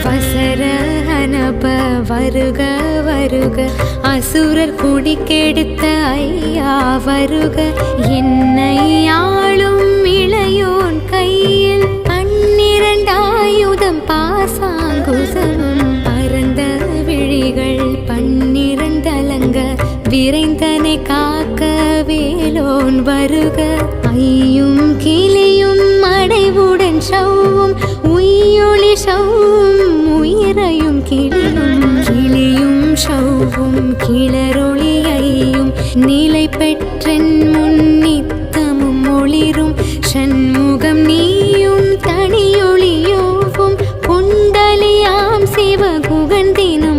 வசரஹனப வருக வருக அசுரர் குடிக்கெடுத்த ஐயா வருக என்னை ஆளும் இளையோன் கையில் 12 ஆயுதம் பாசாங்குசமும் பரந்த விழிகள் 12 அலங்க விரைந்தனை காக்க வேலோன் வருக ஐயும் கிளியும் அடைவுடன் சவ்வும் உயிரொளி சவ்வும் உயிரையும் கிளியும் சவ்வும் கிளரொளியையும் நிலை பெற்றன் முன்னித்தமும் ஒளிரும் சண்முகம் நீயும் தனியொளியோவும் குண்டலியாம் சிவகுகந்தினும்